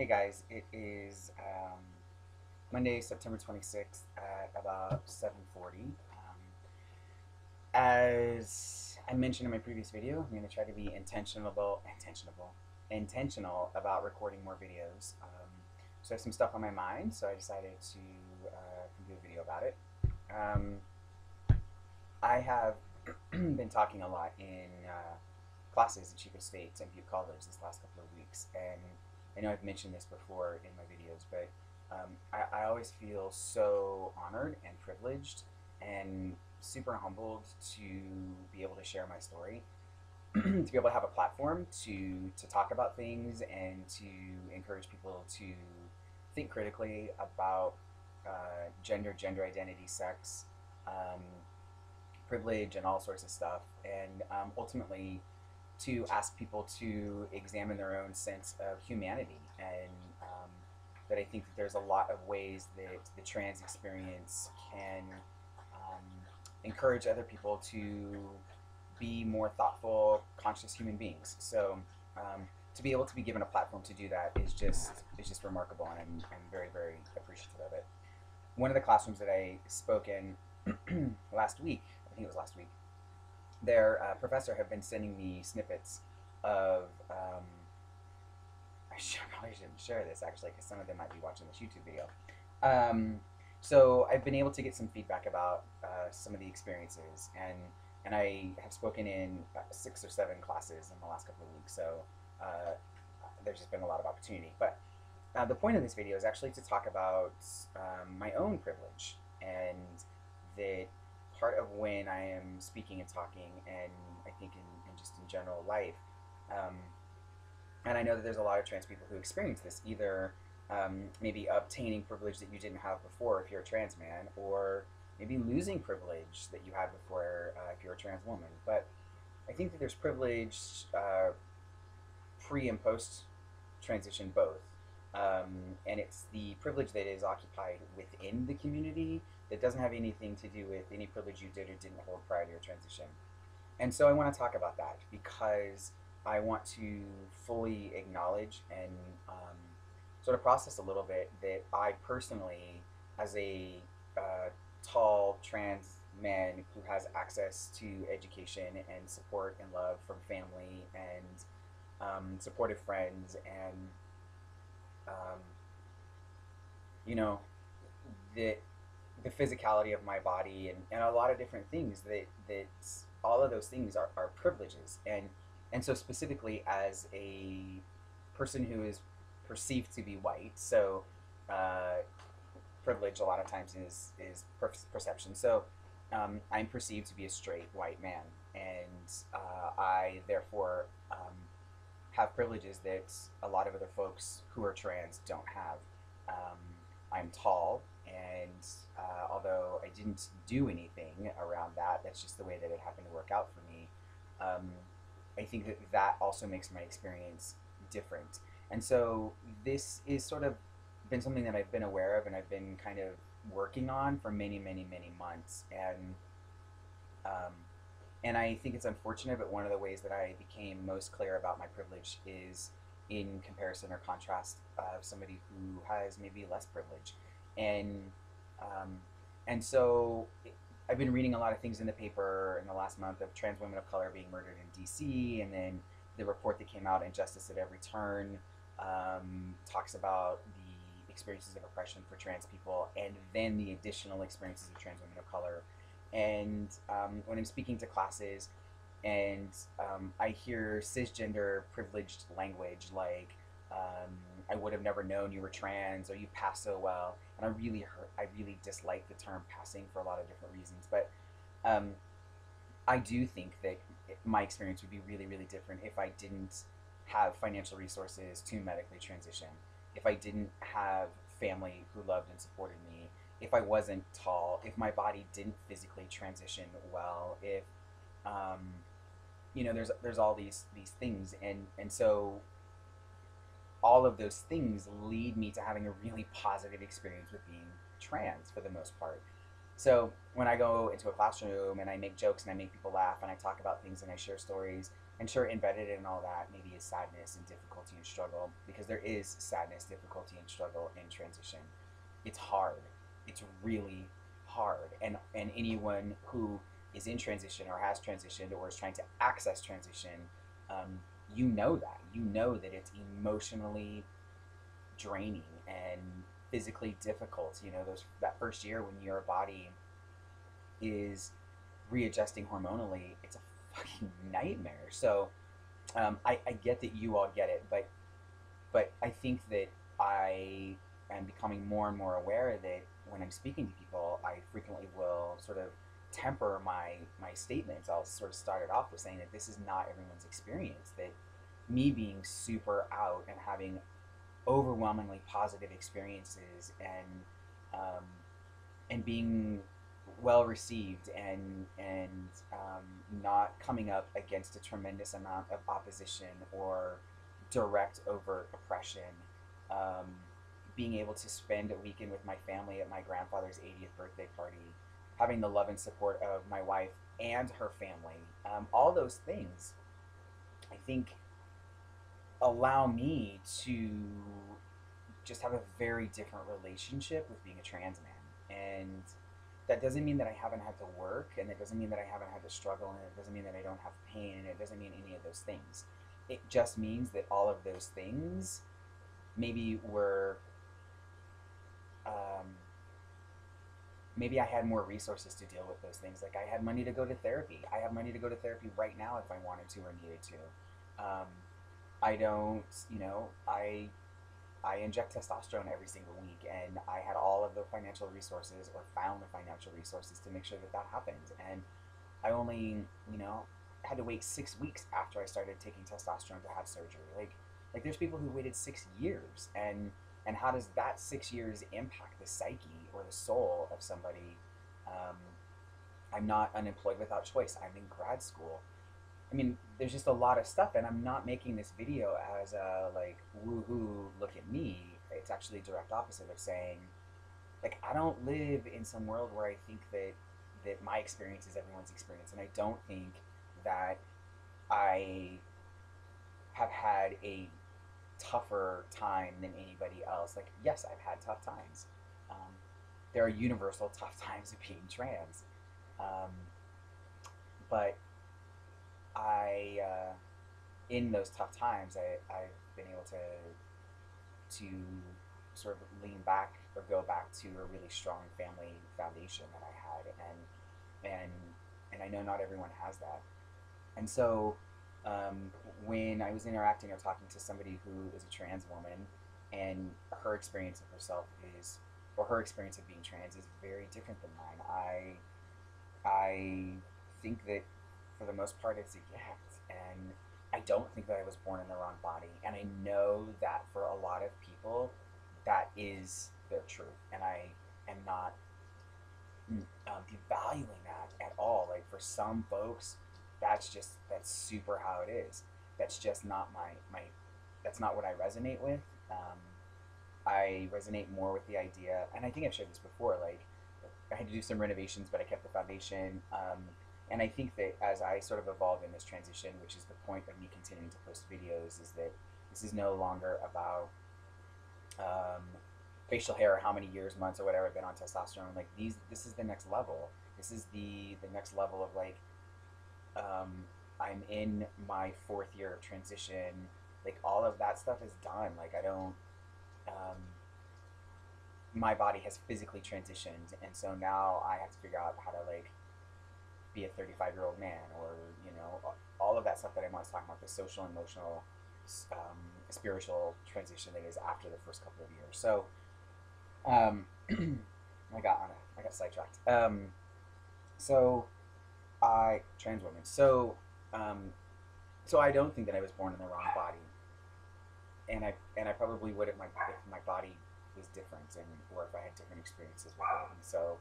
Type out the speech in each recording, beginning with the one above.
Hey guys, it is Monday, September 26th at about 7:40. As I mentioned in my previous video, I'm going to try to be intentional about recording more videos. So I have some stuff on my mind, so I decided to do a video about it. Um, I have been talking a lot in classes at Chico State and Butte College this last couple of weeks, and I know I've mentioned this before in my videos, but I always feel so honored and privileged and super humbled to be able to share my story, to be able to have a platform to talk about things and to encourage people to think critically about gender identity, sex, um, privilege, and all sorts of stuff, and ultimately to ask people to examine their own sense of humanity, and that I think that there's a lot of ways that the trans experience can um, encourage other people to be more thoughtful, conscious human beings. So to be able to be given a platform to do that is just remarkable, and I'm very appreciative of it. One of the classrooms that I spoke in last week, I think it was last week, their professor had been sending me snippets of. Probably shouldn't share this actually, because some of them might be watching this YouTube video. Um, so I've been able to get some feedback about some of the experiences, and I have spoken in 6 or 7 classes in the last couple of weeks. So uh, there's just been a lot of opportunity. But the point of this video is actually to talk about my own privilege, and that part of when I am speaking and talking, and I think in just in general life, um, and I know that there's a lot of trans people who experience this, either maybe obtaining privilege that you didn't have before if you're a trans man, or maybe losing privilege that you had before if you're a trans woman. But I think that there's privilege pre and post transition both. And it's the privilege that is occupied within the community that doesn't have anything to do with any privilege you did or didn't hold prior to your transition. And so I want to talk about that because I want to fully acknowledge and sort of process a little bit that I personally, as a uh, tall trans man who has access to education and support and love from family and supportive friends and um, you know, the the physicality of my body and a lot of different things that all of those things are privileges, and so specifically as a person who is perceived to be white, so uh, privilege a lot of times is perception. So I'm perceived to be a straight white man, and I therefore have privileges that a lot of other folks who are trans don't have. Um, I'm tall, and although I didn't do anything around that, that's just the way that it happened to work out for me. Um, I think that that also makes my experience different. And so this is sort of been something that I've been aware of and I've been kind of working on for many months. Um, and I think it's unfortunate, but one of the ways that I became most clear about my privilege is in comparison or contrast of somebody who has maybe less privilege. And um, and so I've been reading a lot of things in the paper in the last month of trans women of color being murdered in D.C., and then the report that came out, Injustice at Every Turn, talks about the experiences of oppression for trans people, and then the additional experiences of trans women of color. And when I'm speaking to classes, and I hear cisgender privileged language like I would have never known you were trans, or you pass so well, and I really dislike the term passing for a lot of different reasons. But um, I do think that my experience would be really different if I didn't have financial resources to medically transition, if I didn't have family who loved and supported me, if I wasn't tall, if my body didn't physically transition well, if um, there's all these things, and so all of those things lead me to having a really positive experience with being trans for the most part. So when I go into a classroom and I make jokes and I make people laugh and I talk about things and I share stories And sure, embedded in all that maybe is sadness and difficulty and struggle, because there is sadness, difficulty, and struggle in transition. It's hard. It's really hard. And anyone who is in transition or has transitioned or is trying to access transition, um, you know that. You know that it's emotionally draining and physically difficult. You know, those that first year when your body is readjusting hormonally, it's a fucking nightmare. So I get that you all get it, but I think that I am becoming more and more aware that when I'm speaking to people, I frequently will sort of temper my statements. I'll sort of start it off with saying that this is not everyone's experience. That me being super out and having overwhelmingly positive experiences um, and being well received and not coming up against a tremendous amount of opposition or direct overt oppression. Um, Being able to spend a weekend with my family at my grandfather's 80th birthday party, having the love and support of my wife and her family, all those things, I think, allow me to just have a very different relationship with being a trans man. And that doesn't mean that I haven't had to work, and it doesn't mean that I haven't had to struggle, and it doesn't mean that I don't have pain, and it doesn't mean any of those things. It just means that all of those things maybe were, um, maybe I had more resources to deal with those things. Like I had money to go to therapy. I have money to go to therapy right now if I wanted to or needed to. I don't, you know, I inject testosterone every single week, and I had all of the financial resources, or found the financial resources, to make sure that that happened. And I only, you know, had to wait 6 weeks after I started taking testosterone to have surgery. Like there's people who waited 6 years, and how does that 6 years impact the psyche or the soul of somebody? Um, I'm not unemployed without choice. I'm in grad school. I mean, there's just a lot of stuff, and I'm not making this video as a like woohoo, look at me. It's actually direct opposite of saying, like, I don't live in some world where I think that my experience is everyone's experience, and I don't think that I have had a tougher time than anybody else. Like, yes, I've had tough times. Um, there are universal tough times of being trans, um, but in those tough times, I've been able to sort of lean back or go back to a really strong family foundation that I had, and and I know not everyone has that. And so when I was interacting or talking to somebody who is a trans woman, and her experience of herself is, or her experience of being trans is very different than mine. I think that for the most part it's a gift, and I don't think that I was born in the wrong body, and I know that for a lot of people that is their truth, and I am not devaluing that at all. Like for some folks, that's super how it is. That's just not my that's not what I resonate with. Um, I resonate more with the idea, and I think I've shared this before. Like I had to do some renovations, but I kept the foundation. And I think that as I sort of evolve in this transition, which is the point of me continuing to post videos, is that this is no longer about um, facial hair, or how many years, months, or whatever I've been on testosterone. Like this is the next level. This is the next level of like, I'm in my 4th year of transition. Like all of that stuff is done. Like I don't. Um, my body has physically transitioned, and so now I have to figure out how to like be a 35-year-old man, or you know, all of that stuff that I was talking about, the social, emotional, spiritual transition that is after the first couple of years. So um, I got sidetracked. So I trans woman. Um, so I don't think that I was born in the wrong body, and I probably would if my body was different, and or if I had different experiences with it. And so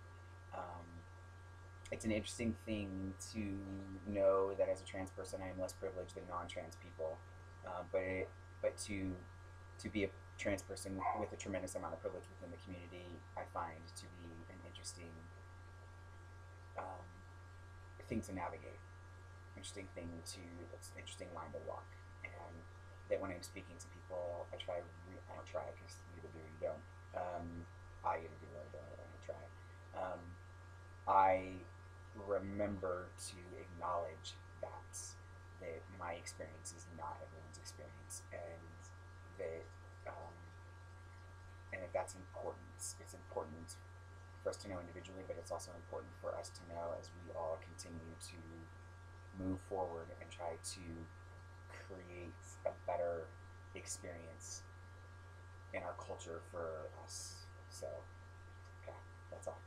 um, it's an interesting thing to know that as a trans person, I am less privileged than non-trans people, but to be a trans person with a tremendous amount of privilege within the community, I find to be an interesting um, thing to navigate. interesting thing to, it's an interesting line to walk. And that when I'm speaking to people, I don't try because you either do or you don't. I either do or I don't try. Um, I remember to acknowledge that my experience is not everyone's experience, that um, and that that's important. It's important for us to know individually, but it's also important for us to know as we all continue to move forward and try to create a better experience in our culture for us. So, okay, that's all.